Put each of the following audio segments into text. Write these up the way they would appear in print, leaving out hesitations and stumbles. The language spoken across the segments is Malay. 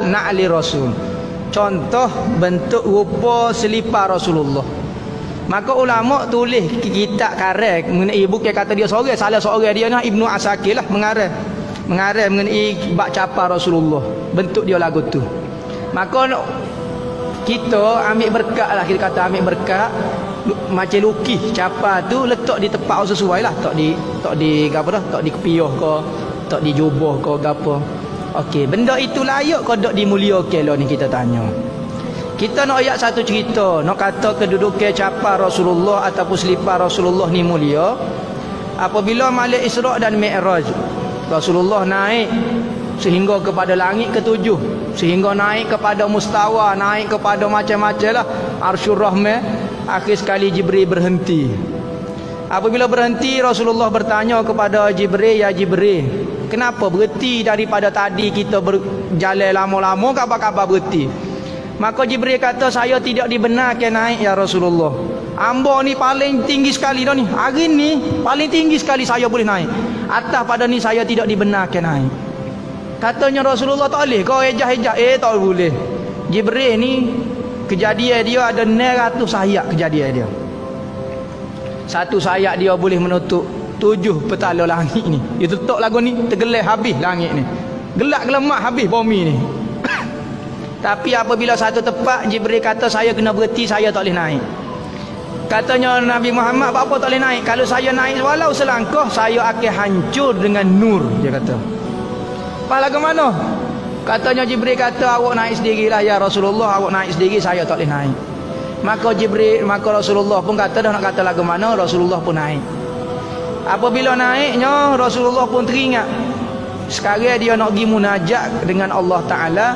na'li Rasul. Contoh bentuk rupa selipar Rasulullah. Maka ulama tulis kitab karang mengenai, bukan kata dia seorang, salah seorang dia nah Ibnu Asakir lah mengarang mengenai bak capar Rasulullah, bentuk dia lagu tu. Maka kita ambil berkat lah, kita kata ambil berkat macam lukis capar tu, letak di tempat sesuai lah, tak di apa dah, tak di kepiah ke, tak di jubah ke apa. Okey, benda itu layak ke dak dimuliakan lah ni kita tanya. Kita nak ayat satu cerita, nak kata kedudukan capar Rasulullah ataupun selipar Rasulullah ni mulia. Apabila malam Isra' dan Mi'raj, Rasulullah naik sehingga kepada langit ketujuh, sehingga naik kepada mustawa, naik kepada macam-macam lah Arsyur Rahman. Akhir sekali Jibril berhenti. Apabila berhenti, Rasulullah bertanya kepada Jibril, ya Jibril, kenapa berhenti daripada tadi kita berjalan lama-lama, kabar-kabar berhenti? Maka Jibril kata, saya tidak dibenarkan naik ya Rasulullah. Amba ni paling tinggi sekali dah ni. Hari ni paling tinggi sekali saya boleh naik. Atas pada ni saya tidak dibenarkan naik. Katanya Rasulullah, tak boleh kau ejah-ejah. Tak boleh. Jibril ni kejadian dia ada 900 sayap kejadian dia. Satu sayap dia boleh menutup 7 petala langit ni. Dia tutup lagu ni, tergelai habis langit ni. Gelak gelemak habis bumi ni. Tapi apabila satu tempat Jibril kata saya kena berhenti, saya tak boleh naik. Katanya Nabi Muhammad, apa tak boleh naik? Kalau saya naik walau selangkah, saya akan hancur dengan nur, dia kata. Pahala ke mana? Katanya Jibril kata, awak naik sendirilah ya Rasulullah, awak naik sendiri, saya tak boleh naik. Maka Rasulullah pun kata dah nak kata lagu mana, Rasulullah pun naik. Apabila naiknya, Rasulullah pun teringat sekarang dia nak pergi munajat dengan Allah Ta'ala.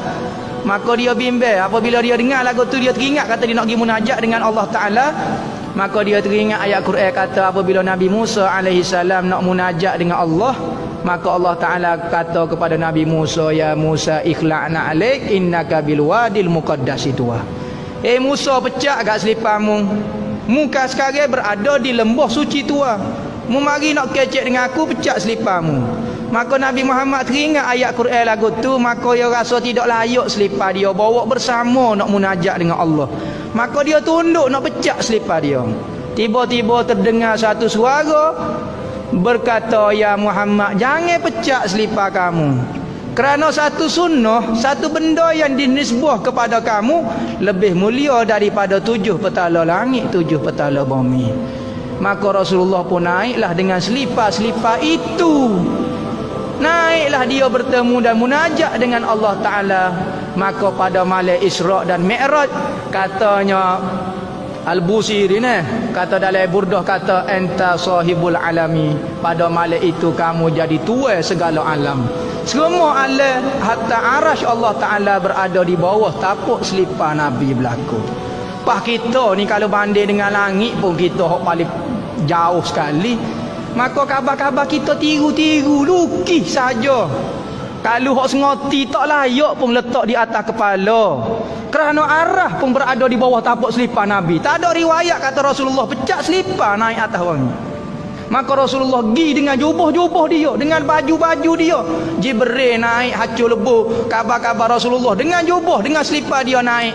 Maka dia bimbang. Apabila dia dengar lagu tu, dia teringat kata dia nak pergi munajat dengan Allah Ta'ala. Maka dia teringat ayat Quran kata apabila Nabi Musa AS nak munajat dengan Allah, maka Allah Ta'ala kata kepada Nabi Musa, ya Musa ikhla'na alaik innaka bilwadil muqaddas tuwa. Musa, pecah kat seliparmu. Muka sekarang berada di lembah suci tua. Mu mari nak kecek dengan aku, pecah seliparmu. Maka Nabi Muhammad teringat ayat Quran lagu tu, maka dia rasa tidak layak selipar dia bawa bersama nak munajat dengan Allah. Maka dia tunduk nak pecah selipar dia. Tiba-tiba terdengar satu suara berkata, ya Muhammad, jangan pecah selipar kamu. Kerana satu sunnah, satu benda yang dinisbah kepada kamu lebih mulia daripada 7 petala langit, 7 petala bumi. Maka Rasulullah pun naiklah dengan selipar-selipar itu. Naiklah dia bertemu dan munajat dengan Allah Ta'ala. Maka pada malam Isra' dan Mi'raj, katanya Al-Busiri ni kata dalam Burdah, kata anta sahibul alami, pada malam itu kamu jadi tuan segala alam. Semua alam hatta arash Allah Ta'ala berada di bawah tapak selipar Nabi berlaku. Pak kita ni kalau banding dengan langit pun kita paling jauh sekali. Maka kabar-kabar kita tiru-tiru, lukis saja. Kalau hak sengoti tak layak pun letak di atas kepala. Kerana arah pun berada di bawah tapak selipar Nabi. Tak ada riwayat kata Rasulullah pecah selipar naik atas wangi. Maka Rasulullah pergi dengan jubah-jubah dia, dengan baju-baju dia. Jibril naik hacur lebu kabar-kabar Rasulullah dengan jubah, dengan selipar dia naik.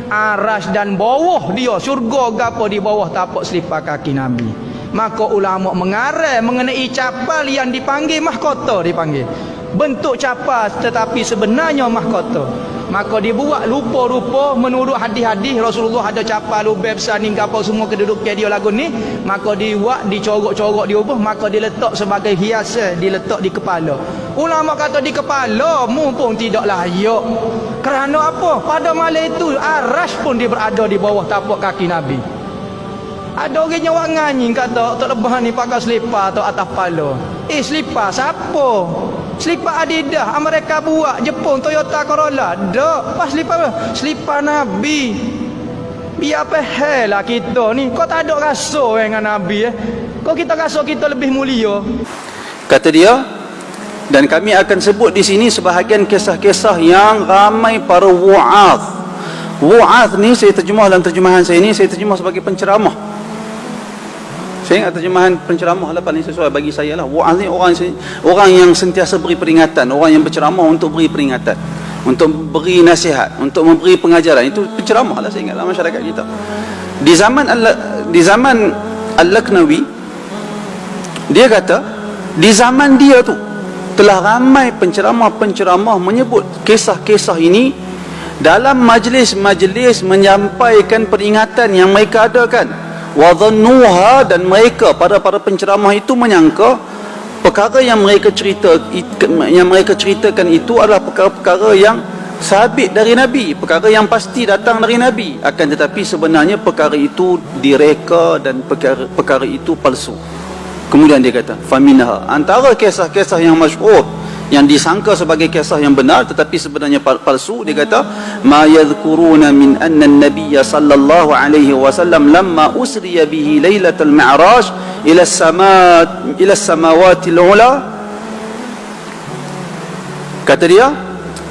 Aras dan bawah dia, syurga gapo di bawah tapak selipar kaki Nabi. Maka ulama mengarang mengenai capal yang dipanggil mahkota, dipanggil bentuk capal tetapi sebenarnya mahkota. Maka dibuat rupa-rupa menurut hadis-hadis Rasulullah ada capal lubang besar ni apa semua kedudukan dia lagu ni. Maka dibuat, dicorok-corok, diubah, maka diletak sebagai hiasan, diletak di kepala. Ulama kata di kepala mu pun tidak layak. Kerana apa? Pada malam itu arash pun dia berada di bawah tapak kaki Nabi. Ada orang yang nganyi kata tak lebah ni pakai selipar atau atas kepala. Selipar siapa? Selipar Adidas Amerika buat, Jepun Toyota Corolla. Dak, pas selipar Nabi. Biar apa hal lah kita ni. Kau tak ada rasa dengan Nabi Kau kita rasa kita lebih mulia. Kata dia, dan kami akan sebut di sini sebahagian kisah-kisah yang ramai para wa'adh. Wa'adh ni saya terjemah dalam terjemahan saya ni, saya terjemah sebagai penceramah. Saya ingat terjemahan penceramah lah paling sesuai bagi saya lah. Wa'adh ni orang yang sentiasa beri peringatan, orang yang berceramah untuk beri peringatan. untuk beri nasihat, untuk memberi pengajaran. Itu penceramah lah, saya ingatlah masyarakat kita. Di zaman Al-Laknawi, dia kata di zaman dia tu telah ramai penceramah-penceramah menyebut kisah-kisah ini dalam majlis-majlis menyampaikan peringatan yang mereka adakan. Wa dhannuha, dan mereka para penceramah itu menyangka perkara yang mereka ceritakan itu adalah perkara-perkara yang sabit dari Nabi, perkara yang pasti datang dari Nabi. Akan tetapi sebenarnya perkara itu direka dan perkara itu palsu. Kemudian dia kata, faminha, antara kisah-kisah yang masyhur yang disangka sebagai kisah yang benar tetapi sebenarnya palsu, dia kata, ma yadhkuruna min anna an-nabiy sallallahu alaihi wasallam lamma usriya bihi lailatul mi'raj ila as-samawati al-ula. Kata dia,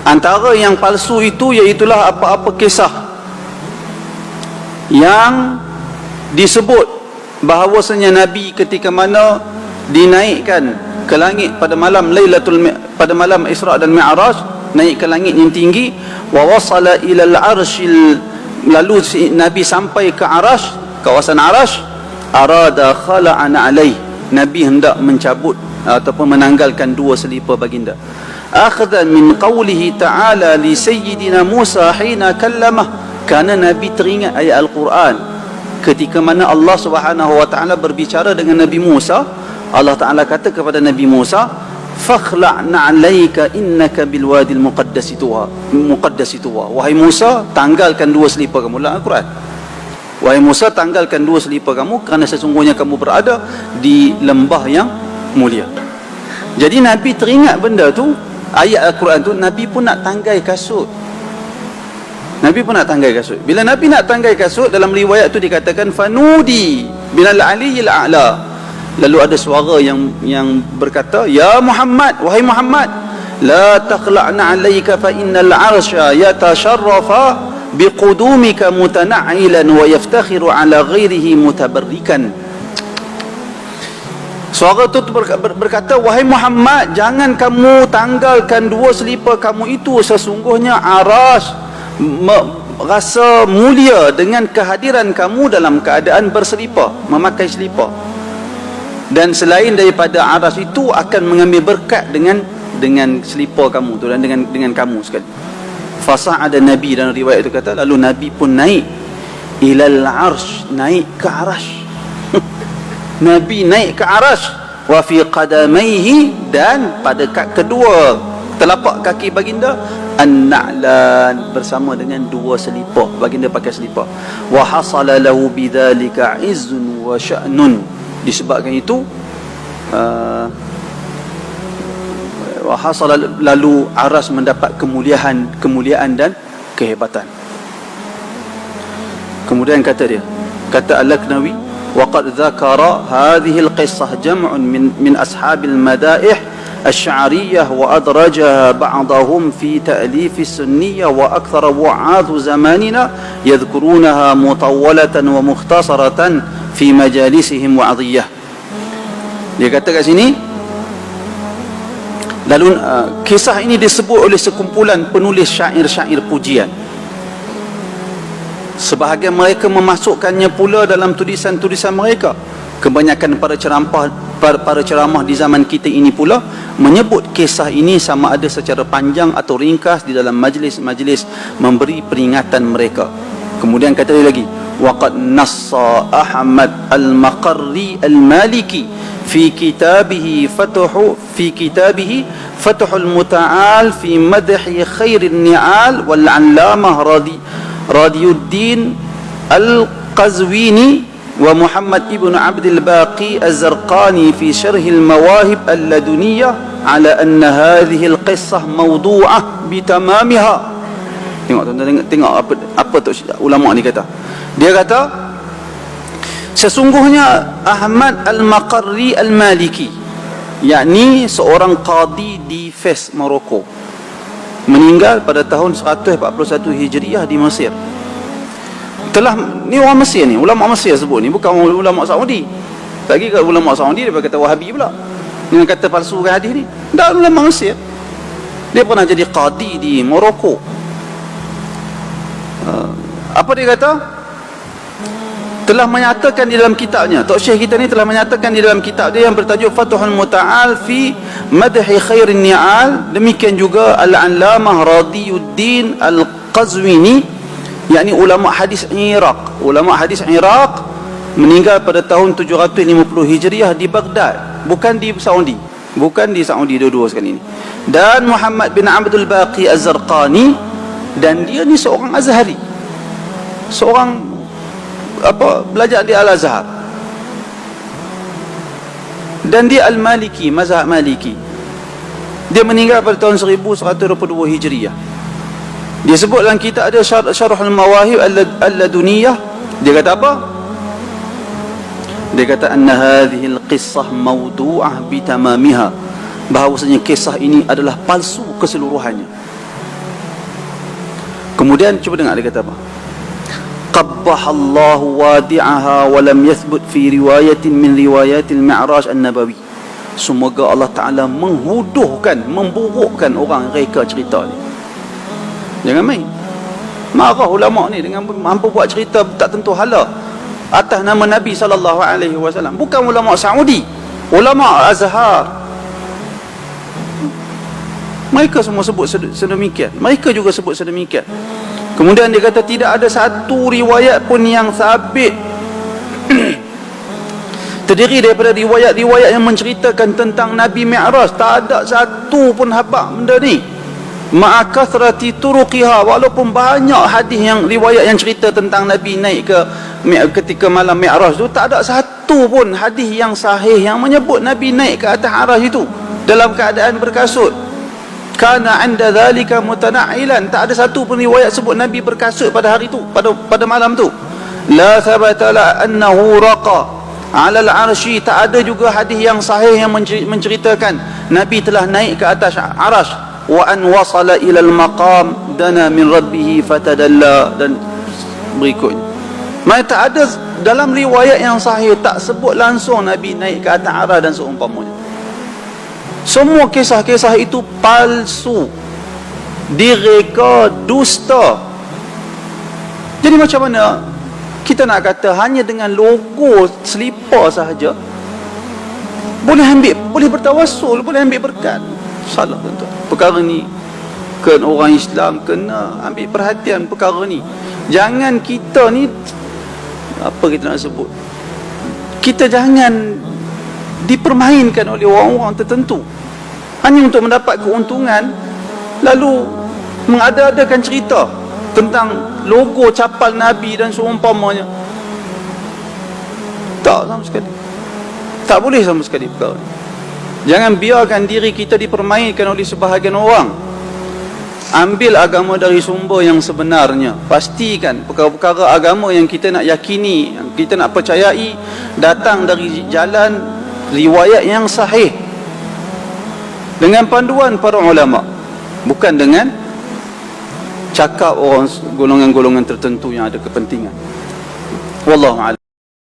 antara yang palsu itu iaitulah apa-apa kisah yang disebut bahawasanya Nabi ketika mana dinaikkan ke langit pada malam Isra dan Mi'raj, naik ke langit yang tinggi, wa wasala ila al-arshil, lalu Nabi sampai ke arash, kawasan arash, arada khala'ana alaih, Nabi hendak mencabut ataupun menanggalkan dua selipar baginda. Akhdan min qawlihi ta'ala li sayyidina Musa hina kallamah, kerana Nabi teringat ayat Al-Quran ketika mana Allah Subhanahu wa ta'ala berbicara dengan Nabi Musa. Allah Ta'ala kata kepada Nabi Musa, fakhla'na 'alaika innaka bilwadil muqaddasi tuwa. Wahai Musa, tanggalkan dua selipar kamu. Dalam Al-Quran, wahai Musa, tanggalkan dua selipar kamu kerana sesungguhnya kamu berada di lembah yang mulia. Jadi Nabi teringat benda tu, ayat Al-Quran tu. Nabi pun nak tanggai kasut. Bila Nabi nak tanggai kasut, dalam riwayat tu dikatakan fanudi binal aliyil a'la. Lalu ada suara yang berkata, ya Muhammad, wahai Muhammad, la taqla'na 'alaika fa innal 'arsya yatasharrafa biqudumika mutana'ailan wa yaftakhiru 'ala ghairihi mutabarrikan. Suara itu berkata, wahai Muhammad, jangan kamu tanggalkan dua selipar kamu itu, sesungguhnya arash rasa mulia dengan kehadiran kamu dalam keadaan berselipar, memakai selipar. Dan selain daripada aras itu akan mengambil berkat dengan selipar kamu tu dan dengan kamu sekali. Fasa'ada Nabi, dan riwayat itu kata, lalu Nabi pun naik ilal arsh, naik ke arash. Nabi naik ke arash, wa fi qadamaihi, dan pada kedua telapak kaki baginda an-na'lan, bersama dengan dua selipar. Baginda pakai selipar. Wa hasala lahu bidzalika izzun wa sya'nun, disebabkan itu lalu aras mendapat kemuliaan dan kehebatan. Kemudian kata Al-Laknawi, waqad dzakara hadhihi al-qissah jam'un min ashabil madaih الشعرية وأدرجها بعضهم في تأليف السنية وأكثر وعاظ زماننا يذكرونها مطولة ومختصرة في مجالسهم وعظية. Dia kata kat sini, lalu kisah ini disebut oleh sekumpulan penulis syair-syair pujian. Sebahagian mereka memasukkannya pula dalam tulisan-tulisan mereka. Kebanyakan para ceramah di zaman kita ini pula menyebut kisah ini sama ada secara panjang atau ringkas di dalam majlis-majlis memberi peringatan mereka. Kemudian kata dia lagi, waqad nassa Ahmad al-Maqarri al-Maliki fi kitabihi Fathul Muta'al fi madhi khairin ni'al wal 'allamah Radiyuddin al-Qazwini wa Muhammad ibn Abdul Baqi az-Zarqani fi syarh al-Mawahib al-Laduniyah ala anna hadhihi al-qissah mawdu'ah bitamamiha. Tengok apa tu ulama ni kata. Dia kata, sesungguhnya Ahmad al-Maqarri al-Maliki, yakni seorang qadi di Fes, Morocco, meninggal pada tahun 141 Hijriah di Mesir. Ni orang Mesir ni, ulama Mesir sebut ni, bukan ulama Saudi. Lagi kat ulama Saudi dia kata Wahabi pula, dengan kata palsukan hadis ni. Dah ulama Mesir. Dia pernah jadi qadi di Morocco. Apa dia kata? Telah menyatakan di dalam kitabnya, Tok Syekh kita ni telah menyatakan di dalam kitab dia yang bertajuk Fathul Muta'al fi Madhi Khairin Ni'al. Demikian juga Al-Allamah Radiyuddin Al-Qazwini, yakni ulama hadis Iraq. Ulama hadis Iraq meninggal pada tahun 750 Hijriah di Baghdad, bukan di Saudi. Bukan di Saudi dua-dua sekali ini. Dan Muhammad bin Abdul Baqi Az-Zarqani, dan dia ni seorang Azhari. Seorang belajar di Al-Azhar. Dan dia Al-Maliki, mazhab Maliki. Dia meninggal pada tahun 1122 Hijriah. Dia sebut dalam kitab ada Syarhul Mawahib Al-Laduniyah. Dia kata apa? Dia kata anna hadhihi al-qissah mawdu'ah bi tamamiha, bahawasanya kisah ini adalah palsu keseluruhannya. Kemudian cuba dengar dia kata apa? Qabbahallahu wadi'aha wa lam yathbut fi riwayatin min riwayatil Mi'raj an-Nabawi. Semoga Allah Ta'ala menghuduhkan, memburukkan orang reka cerita ni. Jangan main. Marah ulama ni dengan mampu buat cerita tak tentu hala atas nama Nabi SAW. Bukan ulama Saudi, ulama Azhar. Mereka semua sebut sedemikian. Mereka juga sebut sedemikian. Kemudian dia kata tidak ada satu riwayat pun yang sabit terdiri daripada riwayat-riwayat yang menceritakan tentang Nabi Mi'raj. Tak ada satu pun habaq benda ni. Ma'a kathrati turuqiha, walaupun banyak hadis yang riwayat yang cerita tentang Nabi naik ke ketika malam Mi'raj tu, tak ada satu pun hadis yang sahih yang menyebut Nabi naik ke atas Arasy itu dalam keadaan berkasut. Kana 'inda dhalika mutana'ailan, tak ada satu pun riwayat sebut Nabi berkasut pada hari tu, pada malam tu. La thabata la annahu raqa 'ala al-'arsy, tak ada juga hadis yang sahih yang menceritakan Nabi telah naik ke atas Arasy. Wa an wasala ila al-maqam dana min rabbih fatadalla, dan berikutnya. Maksudnya tak ada dalam riwayat yang sahih tak sebut langsung Nabi naik ke atas Arasy dan seumpamanya. Semua kisah-kisah itu palsu, direka, dusta. Jadi macam mana kita nak kata hanya dengan logo selipar sahaja boleh ambil, boleh bertawassul, boleh ambil berkat? Salah tuan-tuan. Perkara ni kena orang Islam kena ambil perhatian perkara ni. Jangan kita ni, apa kita nak sebut, kita jangan dipermainkan oleh orang-orang tertentu hanya untuk mendapat keuntungan, lalu mengada-adakan cerita tentang logo capal Nabi dan seumpamanya. Tak sama sekali. Tak boleh sama sekali perkara ni. Jangan biarkan diri kita dipermainkan oleh sebahagian orang. Ambil agama dari sumber yang sebenarnya. Pastikan perkara-perkara agama yang kita nak yakini, yang kita nak percayai, datang dari jalan riwayat yang sahih dengan panduan para ulama, bukan dengan cakap orang golongan-golongan tertentu yang ada kepentingan. Wallahu a'lam.